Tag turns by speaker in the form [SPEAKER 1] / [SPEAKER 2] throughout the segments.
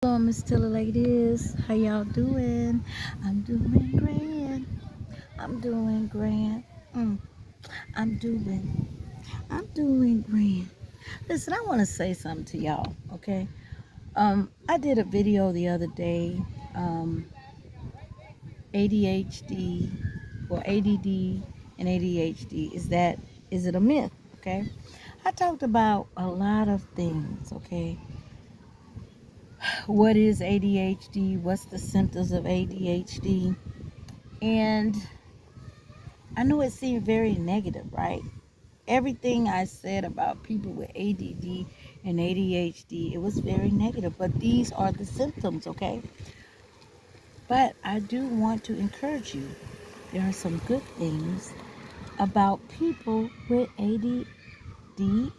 [SPEAKER 1] Hello, Miss Tiller Ladies. How y'all doing? I'm doing grand. I'm doing grand. Mm, I'm doing. I'm doing grand. Listen, I want to say something to y'all. Okay. I did a video the other day. ADHD or ADD and ADHD. Is it a myth? Okay. I talked about a lot of things. Okay. What is ADHD? What's the symptoms of ADHD? And I know it seemed very negative, right? Everything I said about people with ADD and ADHD, it was very negative. But these are the symptoms, okay? But I do want to encourage you. There are some good things about people with ADD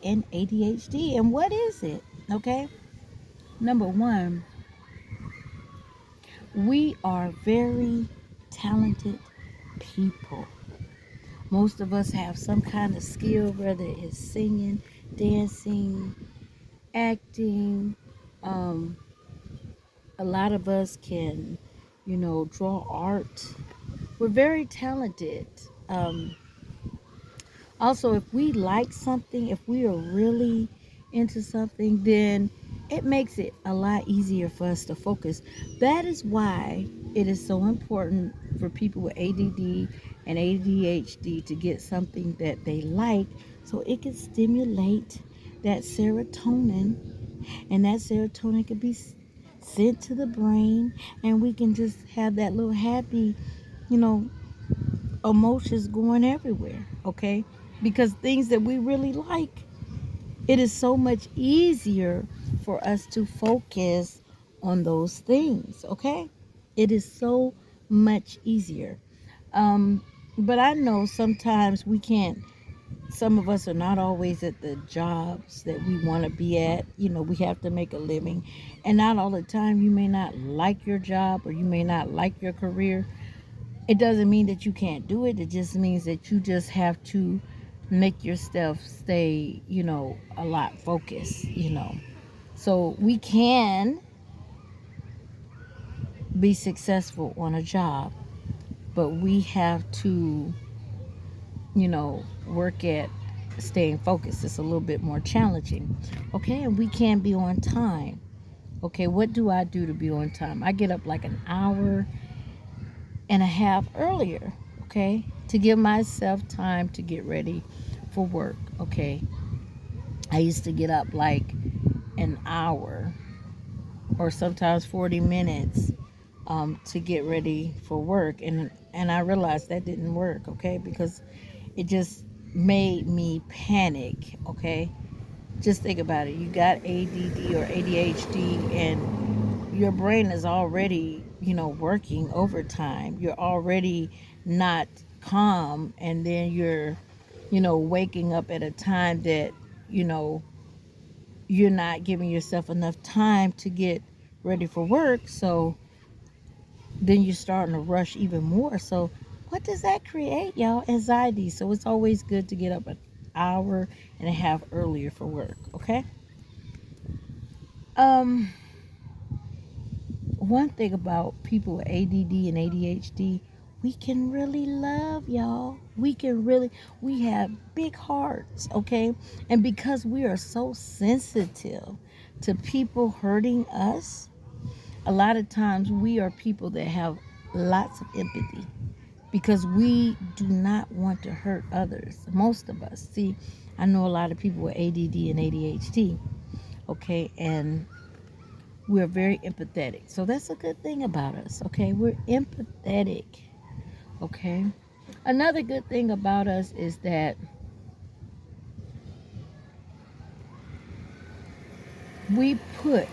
[SPEAKER 1] and ADHD. And what is it? Okay? Number one, we are very talented people. Most of us have some kind of skill, whether it's singing, dancing, acting. Um, a lot of us can, draw art. We're very talented. Um, Also, if we like something, if we are really into something, then it makes it a lot easier for us to focus. That is why it is so important for people with ADD and ADHD to get something that they like so it can stimulate that serotonin, and that serotonin can be sent to the brain, and we can just have that little happy, you know, emotions going everywhere, okay? Because things that we really like, it is so much easier for us to focus on those things, okay? It is so much easier. Um, but I know sometimes we can't, some of us are not always at the jobs that we want to be at. We have to make a living. And not all the time you may not like your job or you may not like your career. It doesn't mean that you can't do it. It just means that you just have to make yourself stay, a lot focused. So we can be successful on a job, but we have to, work at staying focused. It's a little bit more challenging. Okay, and we can be on time. Okay, what do I do to be on time? I get up like an hour and a half earlier, okay, to give myself time to get ready for work, okay. I used to get up like an hour or sometimes 40 minutes to get ready for work, and I realized that didn't work, okay, because it just made me panic, okay. Just think about it. You got ADD or ADHD, and your brain is already, working overtime. You're already not calm, and then you're, waking up at a time that, you know, you're not giving yourself enough time to get ready for work. So then you're starting to rush even more. So what does that create, y'all? Anxiety. So it's always good to get up an hour and a half earlier for work, okay? Um, One thing about people with ADD and ADHD, we can really love, y'all. We have big hearts, okay? And because we are so sensitive to people hurting us, a lot of times we are people that have lots of empathy because we do not want to hurt others. Most of us. See, I know a lot of people with ADD and ADHD, okay? And we're very empathetic. So that's a good thing about us, okay? We're empathetic, okay? Another good thing about us is that we put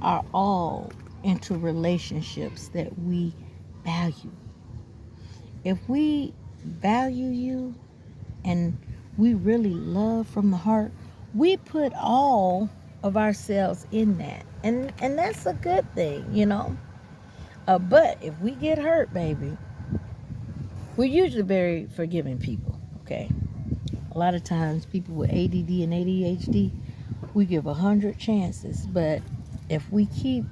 [SPEAKER 1] our all into relationships that we value. If we value you and we really love from the heart, we put all of ourselves in that. And that's a good thing. But if we get hurt, baby, we're usually very forgiving people, okay? A lot of times people with ADD and ADHD, we give 100 chances, but if we keep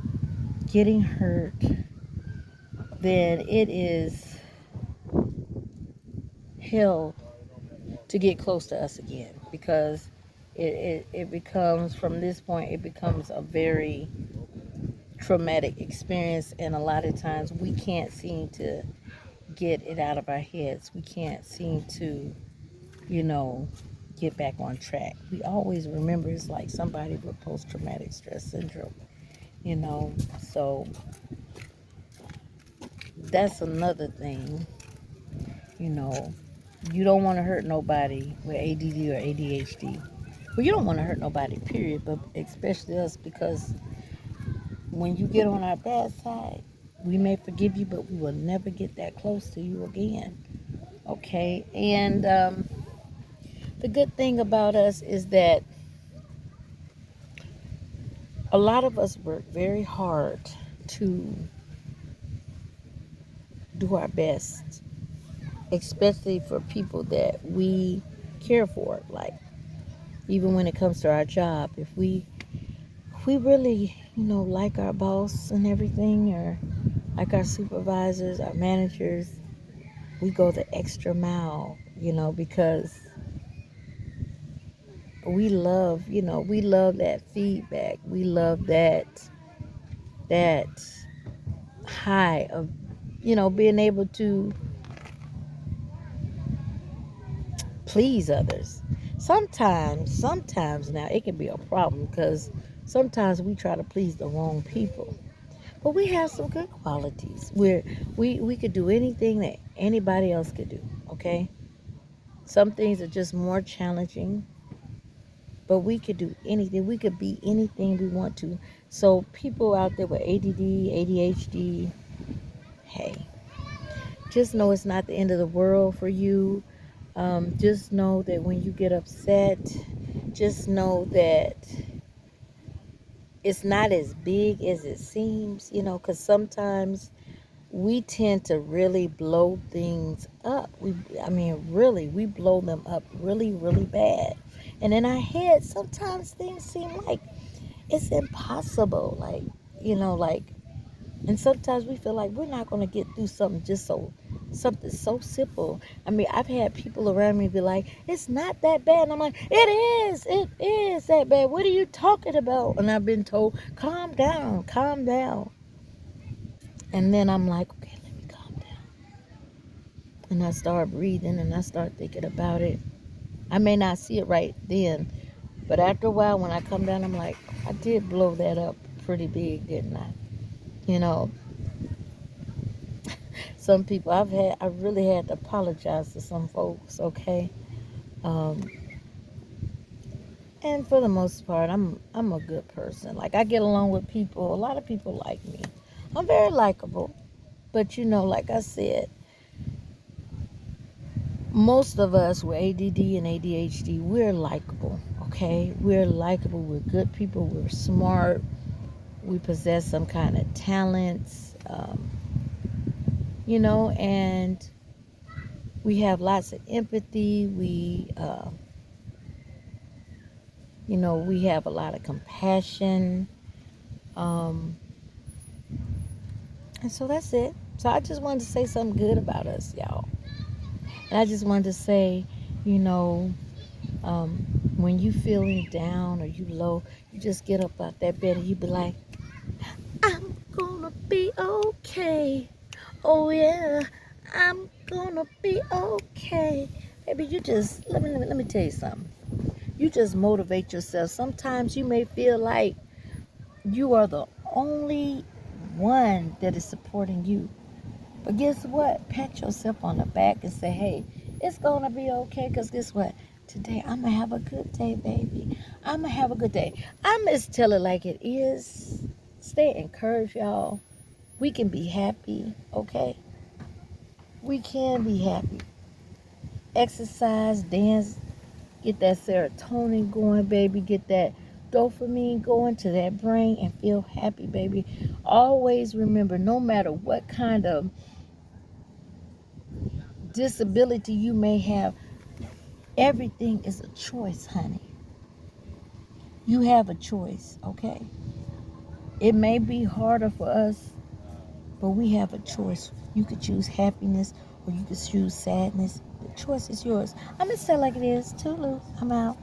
[SPEAKER 1] getting hurt, then it is hell to get close to us again, because it becomes, from this point, it becomes a very traumatic experience, and a lot of times we can't seem to get it out of our heads. We can't seem to, you know, get back on track. We always remember it's like somebody with post-traumatic stress syndrome, you know. So that's another thing, you know. You don't want to hurt nobody with ADD or ADHD. Well, you don't want to hurt nobody, period, but especially us, because when you get on our bad side, we may forgive you, but we will never get that close to you again. Okay? And the good thing about us is that a lot of us work very hard to do our best, especially for people that we care for. Like, even when it comes to our job, if we really, like our boss and everything, or like our supervisors, our managers, we go the extra mile, because we love that feedback. We love that high of, being able to please others. Sometimes now it can be a problem, because sometimes we try to please the wrong people. But we have some good qualities where we could do anything that anybody else could do, okay? Some things are just more challenging, but we could do anything. We could be anything we want to. So people out there with ADD, ADHD, hey, just know it's not the end of the world for you. Just know that when you get upset, just know that it's not as big as it seems, because sometimes we tend to really blow things up. Really, we blow them up really, really bad. And in our head, sometimes things seem like it's impossible. And sometimes we feel like we're not going to get through something so simple. I've had people around me be like, it's not that bad. And I'm like, it is that bad. What are you talking about? And I've been told, calm down, calm down. And then I'm like, okay, let me calm down. And I start breathing and I start thinking about it. I may not see it right then, but after a while, when I come down, I'm like, I did blow that up pretty big, didn't I? You know, some people I really had to apologize to some folks, okay? Um, and for the most part, I'm a good person. Like, I get along with people. A lot of people like me. I'm very likable. But like I said, most of us with ADD and ADHD, we're likable, okay? We're likable. We're good people. We're smart. We possess some kind of talents, and we have lots of empathy. We have a lot of compassion. Um, and so that's it. So I just wanted to say something good about us, y'all. And I just wanted to say, you know, um, when you feeling down or you low, you just get up out that bed and you be like, I'm gonna be okay. Oh yeah, I'm gonna be okay. Maybe you just let me tell you something. You just motivate yourself. Sometimes you may feel like you are the only one that is supporting you. But guess what? Pat yourself on the back and say, hey, it's going to be okay. Because guess what? Today, I'm going to have a good day, baby. I'm going to have a good day. I'm just tell it like it is. Stay encouraged, y'all. We can be happy, okay? We can be happy. Exercise, dance, get that serotonin going, baby. Get that dopamine going to that brain and feel happy, baby. Always remember, no matter what kind of disability you may have, everything is a choice, honey. You have a choice, okay? It may be harder for us, but we have a choice. You could choose happiness or you could choose sadness. The choice is yours. I'm going to say it like it is. Toodaloo. I'm out.